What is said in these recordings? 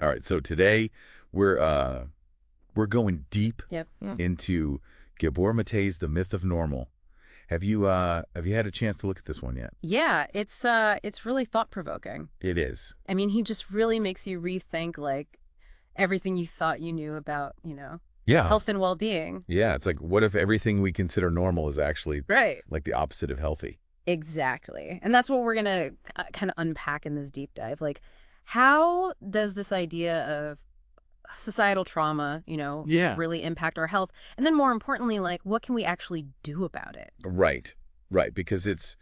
All right, so today we're going deep Yep. Yeah. into Gabor Mate's The Myth of Normal. Have you had a chance to look at this one yet? Yeah, it's really thought-provoking. It is. I mean, he just really makes you rethink like everything you thought you knew about, Yeah. health and well-being. Yeah, it's like what if everything we consider normal is actually Right. like the opposite of healthy? Exactly. And that's what we're going to kind of unpack in this deep dive. Like, how does this idea of societal trauma, Yeah. really impact our health? And then more importantly, like, what can we actually do about it? Right. Right, because it's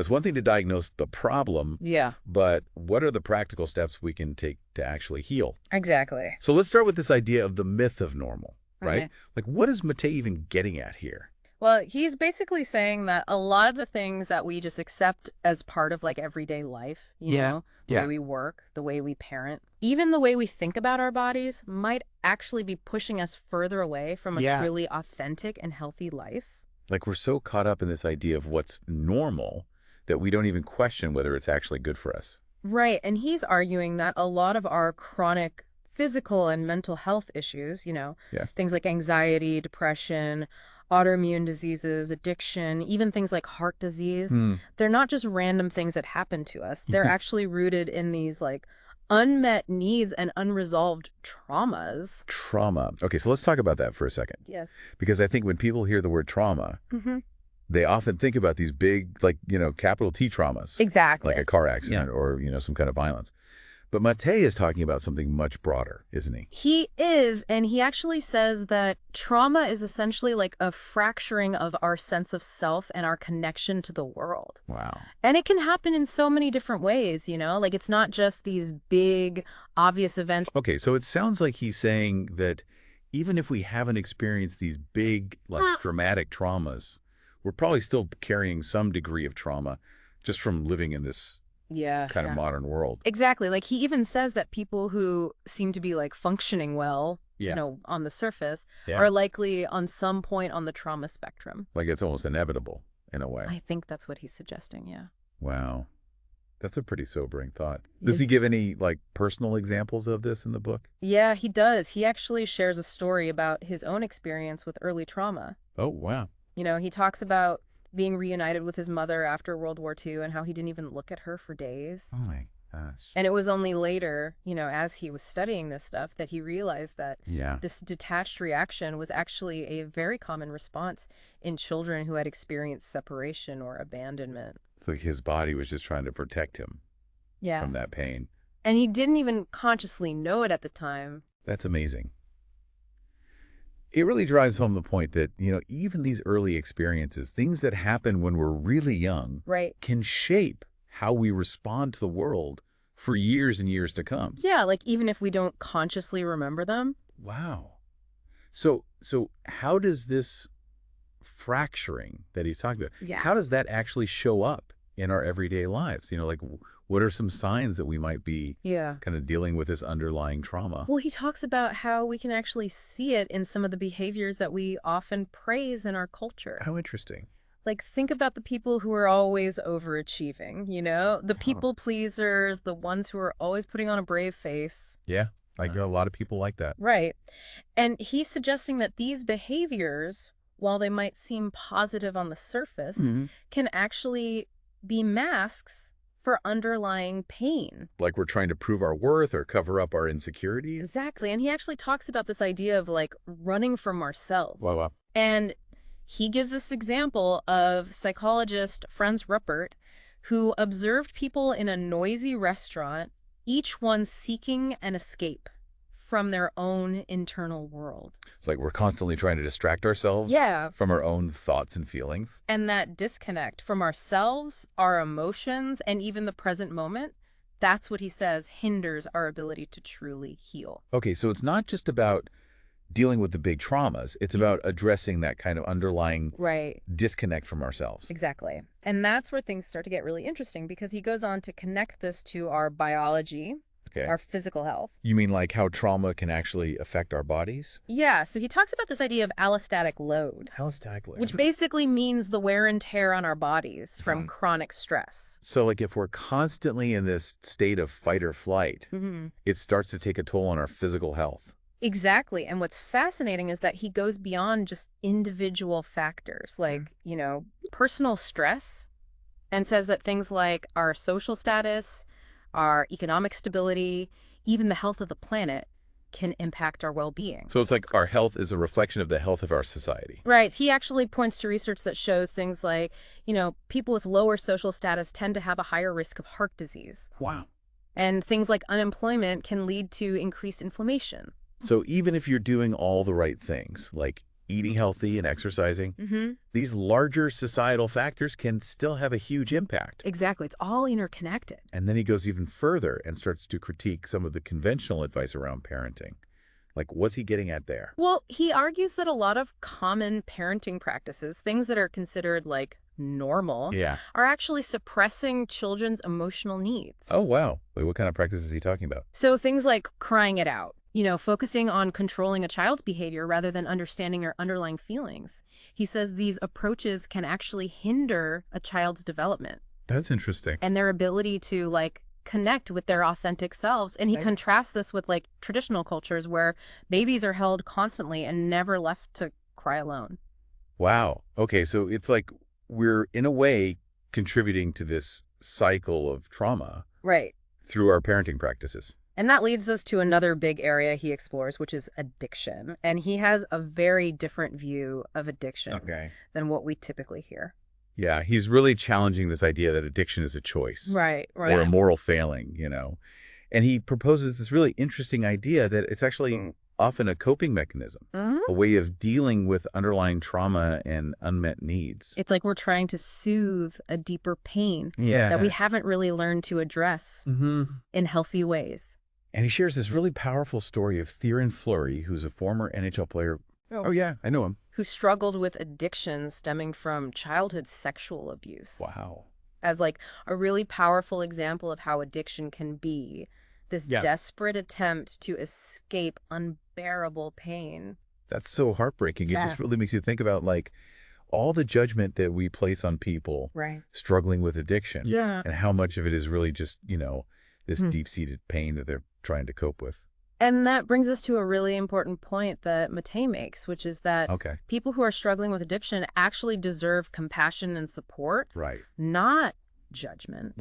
one thing to diagnose the problem, Yeah, but what are the practical steps we can take to actually heal? exactly. So let's start with this idea of the myth of normal, right? Okay. Like what is Mate even getting at here? Well, he's basically saying that a lot of the things that we just accept as part of like everyday life, the way Yeah. we work, the way we parent, even the way we think about our bodies might actually be pushing us further away from a truly authentic and healthy life. Like we're so caught up in this idea of what's normal that we don't even question whether it's actually good for us. Right. And he's arguing that a lot of our chronic physical and mental health issues, Yeah. things like anxiety, depression, autoimmune diseases, addiction, even things like heart disease, Hmm. they're not just random things that happen to us. They're actually rooted in these like unmet needs and unresolved traumas. Trauma. Okay, so let's talk about that for a second. Yeah. Because I think when people hear the word trauma, Hmm. they often think about these big, like, capital T traumas, Exactly. like a car accident or, some kind of violence. But Mate is talking about something much broader, isn't he? He is, and he actually says that trauma is essentially like a fracturing of our sense of self and our connection to the world. Wow. And it can happen in so many different ways, like it's not just these big, obvious events. Okay, so it sounds like he's saying that even if we haven't experienced these big, like dramatic traumas, we're probably still carrying some degree of trauma just from living in this Yeah. kind of modern world. Exactly. Like he even says that people who seem to be like functioning well, Yeah. on the surface, Yeah. are likely on some point on the trauma spectrum. Like it's almost inevitable in a way. I think that's what he's suggesting, yeah. Wow. That's a pretty sobering thought. Does he give any like personal examples of this in the book? Yeah, he does. He actually shares a story about his own experience with early trauma. Oh, wow. He talks about being reunited with his mother after World War II and how he didn't even look at her for days. Oh my gosh. And it was only later, as he was studying this stuff, that he realized that Yeah. this detached reaction was actually a very common response in children who had experienced separation or abandonment. It's like his body was just trying to protect him Yeah. from that pain. And he didn't even consciously know it at the time. That's amazing. It really drives home the point that, even these early experiences, things that happen when we're really young, Right. can shape how we respond to the world for years and years to come. Yeah, like even if we don't consciously remember them. Wow. So how does this fracturing that he's talking about, Yeah. how does that actually show up in our everyday lives? Like what are some signs that we might be Yeah. kind of dealing with this underlying trauma? Well, he talks about how we can actually see it in some of the behaviors that we often praise in our culture. How interesting. Like, think about the people who are always overachieving, the people pleasers, the ones who are always putting on a brave face. Yeah, I know a lot of people like that. Right. And he's suggesting that these behaviors, while they might seem positive on the surface, Mhm. can actually be masks for underlying pain. Like we're trying to prove our worth or cover up our insecurities. Exactly. And he actually talks about this idea of like running from ourselves. Wow. And he gives this example of psychologist Franz Ruppert, who observed people in a noisy restaurant, each one seeking an escape from their own internal world. It's like we're constantly trying to distract ourselves Yeah. from our own thoughts and feelings. And that disconnect from ourselves, our emotions, and even the present moment, that's what he says hinders our ability to truly heal. Okay, so it's not just about dealing with the big traumas. It's about addressing that kind of underlying Right. disconnect from ourselves. Exactly. And that's where things start to get really interesting because he goes on to connect this to our biology, Okay. our physical health. You mean like how trauma can actually affect our bodies? Yeah, so he talks about this idea of allostatic load, Allostatic load. which basically means the wear and tear on our bodies from Mhm. chronic stress. So like if we're constantly in this state of fight or flight, it starts to take a toll on our physical health. Exactly. And what's fascinating is that he goes beyond just individual factors like, personal stress, and says that things like our social status, our economic stability, even the health of the planet can impact our well-being. So it's like our health is a reflection of the health of our society. Right. He actually points to research that shows things like, people with lower social status tend to have a higher risk of heart disease. Wow. And things like unemployment can lead to increased inflammation. So even if you're doing all the right things, like eating healthy and exercising, these larger societal factors can still have a huge impact. Exactly. It's all interconnected. And then he goes even further and starts to critique some of the conventional advice around parenting. Like, what's he getting at there? Well, he argues that a lot of common parenting practices, things that are considered like normal, Yeah. are actually suppressing children's emotional needs. Oh, wow. Wait, what kind of practice is he talking about? So things like crying it out, focusing on controlling a child's behavior rather than understanding their underlying feelings. He says these approaches can actually hinder a child's development That's interesting. and their ability to connect with their authentic selves. And he contrasts this with traditional cultures where babies are held constantly and never left to cry alone. Wow. Okay, so it's like we're, in a way, contributing to this cycle of trauma Right. through our parenting practices. And that leads us to another big area he explores, which is addiction. And he has a very different view of addiction than what we typically hear. Yeah, he's really challenging this idea that addiction is a choice. Right. Or a moral failing, And he proposes this really interesting idea that it's actually often a coping mechanism, a way of dealing with underlying trauma and unmet needs. It's like we're trying to soothe a deeper pain Yeah. that we haven't really learned to address in healthy ways. And he shares this really powerful story of Theoren Fleury, who's a former NHL player. Oh, yeah, I know him. Who struggled with addiction stemming from childhood sexual abuse. Wow. As a really powerful example of how addiction can be this desperate attempt to escape unbearable pain. That's so heartbreaking. It just really makes you think about all the judgment that we place on people struggling with addiction. Yeah. And how much of it is really just, this deep-seated pain that they're trying to cope with. And that brings us to a really important point that Mattei makes, which is that people who are struggling with addiction actually deserve compassion and support, Right. not judgment.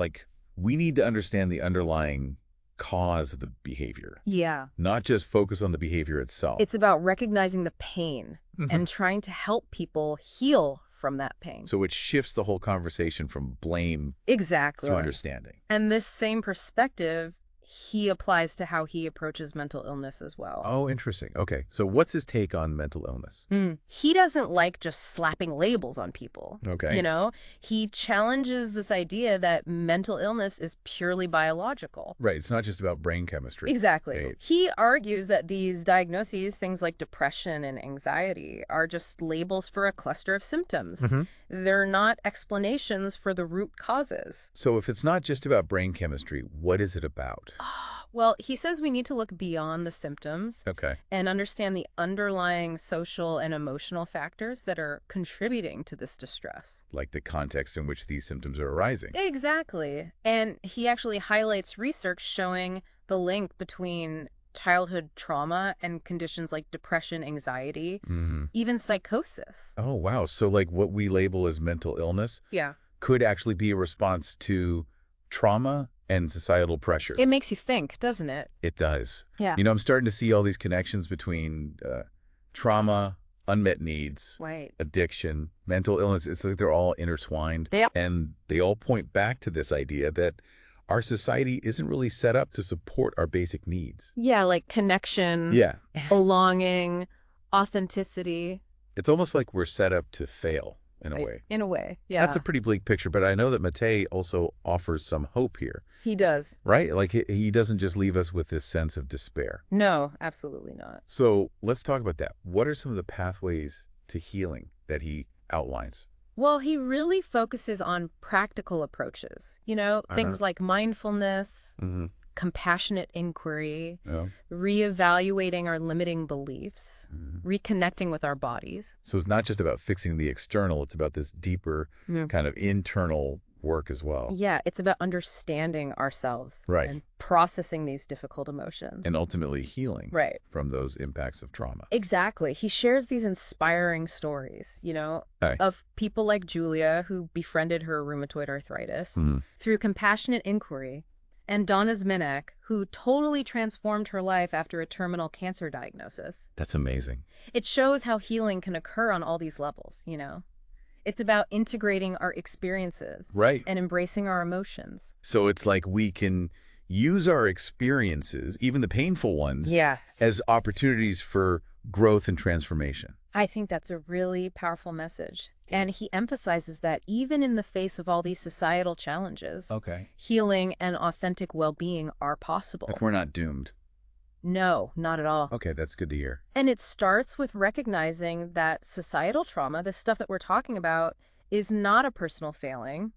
We need to understand the underlying cause of the behavior. Yeah. Not just focus on the behavior itself. It's about recognizing the pain and trying to help people heal from that pain. So it shifts the whole conversation from blame Exactly. to understanding. And this same perspective he applies to how he approaches mental illness as well. Oh, interesting. Okay. So what's his take on mental illness? He doesn't like just slapping labels on people. Okay. He challenges this idea that mental illness is purely biological. Right. It's not just about brain chemistry. Exactly. Right. He argues that these diagnoses, things like depression and anxiety, are just labels for a cluster of symptoms. They're not explanations for the root causes. So if it's not just about brain chemistry, what is it about? Well, he says we need to look beyond the symptoms Okay. and understand the underlying social and emotional factors that are contributing to this distress. Like the context in which these symptoms are arising. Exactly. And he actually highlights research showing the link between childhood trauma and conditions like depression, anxiety, even psychosis. Oh, wow. So what we label as mental illness could actually be a response to trauma and societal pressure. It makes you think, doesn't it? It does. Yeah. I'm starting to see all these connections between trauma, unmet needs, addiction, mental illness. It's like they're all intertwined. And they all point back to this idea that our society isn't really set up to support our basic needs. Yeah, like connection, belonging, authenticity. It's almost like we're set up to fail. In a way. In a way, yeah. That's a pretty bleak picture, but I know that Mattei also offers some hope here. He does. Right? He doesn't just leave us with this sense of despair. No, absolutely not. So let's talk about that. What are some of the pathways to healing that he outlines? Well, he really focuses on practical approaches, things like mindfulness, compassionate inquiry, Yeah. reevaluating our limiting beliefs, reconnecting with our bodies. So it's not just about fixing the external, it's about this deeper kind of internal work as well. Yeah, it's about understanding ourselves and processing these difficult emotions. And ultimately healing from those impacts of trauma. Exactly. He shares these inspiring stories, of people like Julia, who befriended her rheumatoid arthritis through compassionate inquiry, and Donna Zminek, who totally transformed her life after a terminal cancer diagnosis. That's amazing. It shows how healing can occur on all these levels, It's about integrating our experiences and embracing our emotions. So it's like we can use our experiences, even the painful ones, as opportunities for growth and transformation. I think that's a really powerful message. And he emphasizes that even in the face of all these societal challenges, healing and authentic well-being are possible. Like we're not doomed. No, not at all. Okay, that's good to hear. And it starts with recognizing that societal trauma, the stuff that we're talking about, is not a personal failing.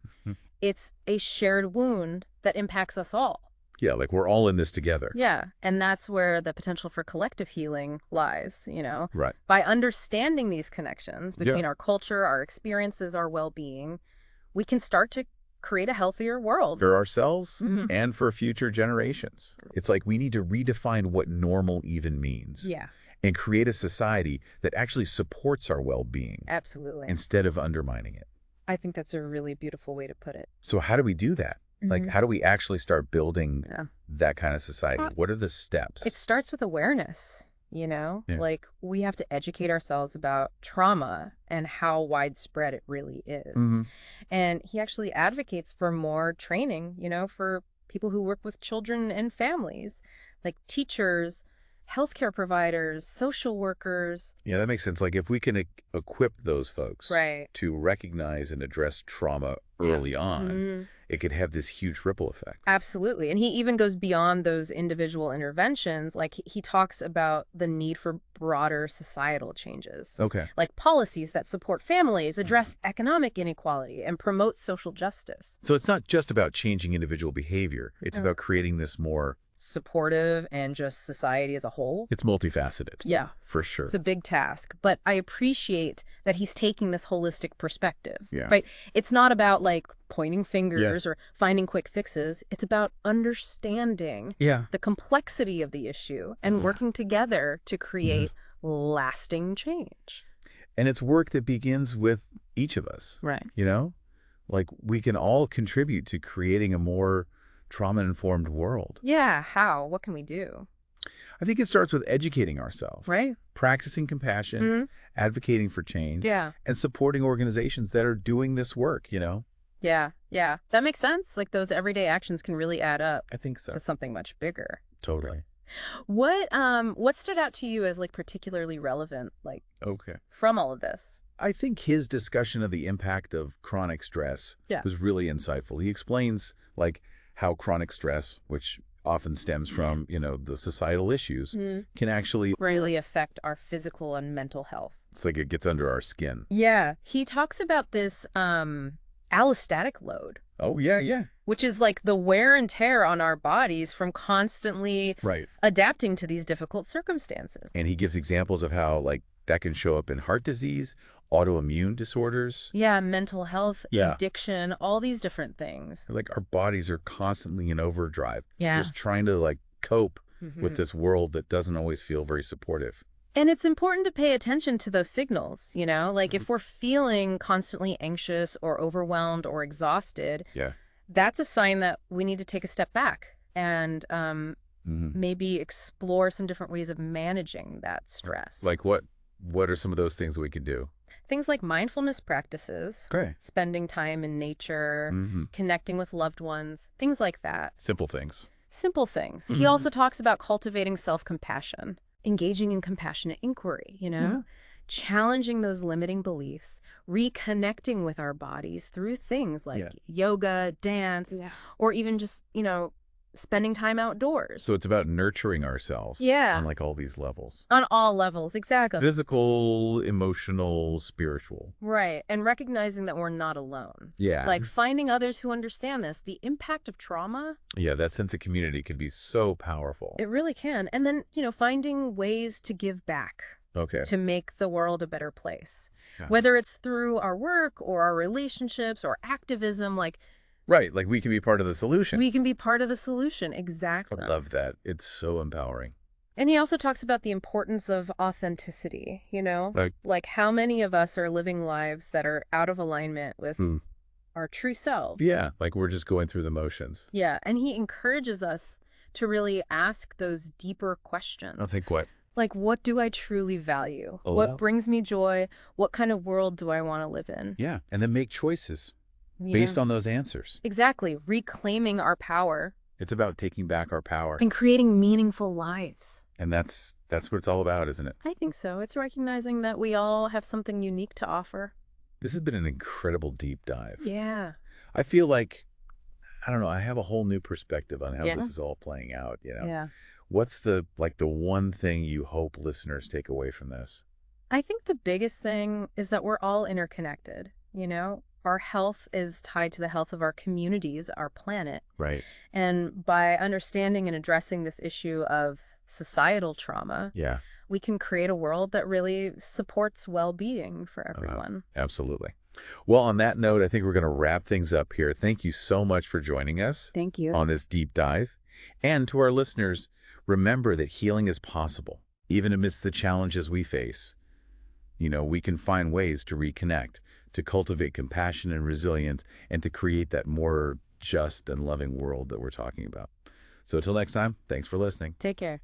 It's a shared wound that impacts us all. Yeah, like we're all in this together. Yeah, and that's where the potential for collective healing lies, Right. By understanding these connections between our culture, our experiences, our well-being, we can start to create a healthier world. For ourselves and for future generations. It's like we need to redefine what normal even means. Yeah. And create a society that actually supports our well-being. Absolutely. Instead of undermining it. I think that's a really beautiful way to put it. So how do we do that? Like, how do we actually start building that kind of society? What are the steps? It starts with awareness, Like, we have to educate ourselves about trauma and how widespread it really is. And he actually advocates for more training, for people who work with children and families, like teachers, healthcare providers, social workers. Yeah, that makes sense. Like, if we can equip those folks to recognize and address trauma early on, it could have this huge ripple effect. Absolutely. And he even goes beyond those individual interventions. Like, he talks about the need for broader societal changes. Like policies that support families, address economic inequality, and promote social justice. So it's not just about changing individual behavior. It's about creating this more supportive and just society as a whole. It's multifaceted. Yeah. For sure. It's a big task, but I appreciate that he's taking this holistic perspective. Yeah. Right? It's not about like pointing fingers or finding quick fixes. It's about understanding the complexity of the issue and working together to create lasting change. And it's work that begins with each of us. Right. Like we can all contribute to creating a more trauma-informed world. Yeah, how? What can we do? I think it starts with educating ourselves. Right. Practicing compassion, advocating for change, and supporting organizations that are doing this work, Yeah, that makes sense. Like those everyday actions can really add up. I think so. To something much bigger. Totally. What stood out to you as like particularly relevant, like from all of this? I think his discussion of the impact of chronic stress was really insightful. He explains like how chronic stress, which often stems from, the societal issues, can actually really affect our physical and mental health. It's like it gets under our skin. Yeah. He talks about this allostatic load. Oh, yeah. Which is like the wear and tear on our bodies from constantly adapting to these difficult circumstances. And he gives examples of how like that can show up in heart disease, autoimmune disorders. Yeah, mental health, addiction, all these different things. Like our bodies are constantly in overdrive. Just trying to like cope with this world that doesn't always feel very supportive. And it's important to pay attention to those signals, like if we're feeling constantly anxious or overwhelmed or exhausted, that's a sign that we need to take a step back and maybe explore some different ways of managing that stress. Like what are some of those things we can do? Things like mindfulness practices, spending time in nature, connecting with loved ones, things like that. Simple things. Simple things. He also talks about cultivating self-compassion, engaging in compassionate inquiry, challenging those limiting beliefs, reconnecting with our bodies through things like yoga, dance, or even just, spending time outdoors. So it's about nurturing ourselves. Yeah. On like all these levels. On all levels, exactly. Physical, emotional, spiritual. Right. And recognizing that we're not alone. Yeah. Like finding others who understand this. The impact of trauma. Yeah, that sense of community can be so powerful. It really can. And then, finding ways to give back. Okay. To make the world a better place. Yeah. Whether it's through our work or our relationships or activism, Right, like we can be part of the solution. We can be part of the solution, exactly. I love that. It's so empowering. And he also talks about the importance of authenticity, Like how many of us are living lives that are out of alignment with our true selves. Yeah, like we're just going through the motions. Yeah, and he encourages us to really ask those deeper questions. I think what? Like, what do I truly value? Oh, what brings me joy? What kind of world do I want to live in? Yeah, and then make choices based on those answers. Exactly. Reclaiming our power. It's about taking back our power. And creating meaningful lives. And that's what it's all about, isn't it? I think so. It's recognizing that we all have something unique to offer. This has been an incredible deep dive. Yeah. I feel like, I don't know, I have a whole new perspective on how this is all playing out, Yeah. What's the one thing you hope listeners take away from this? I think the biggest thing is that we're all interconnected, Our health is tied to the health of our communities, our planet. Right. And by understanding and addressing this issue of societal trauma, we can create a world that really supports well-being for everyone. Absolutely. Well, on that note, I think we're going to wrap things up here. Thank you so much for joining us. Thank you. On this deep dive. And to our listeners, remember that healing is possible, even amidst the challenges we face. We can find ways to reconnect, to cultivate compassion and resilience, and to create that more just and loving world that we're talking about. So until next time, thanks for listening. Take care.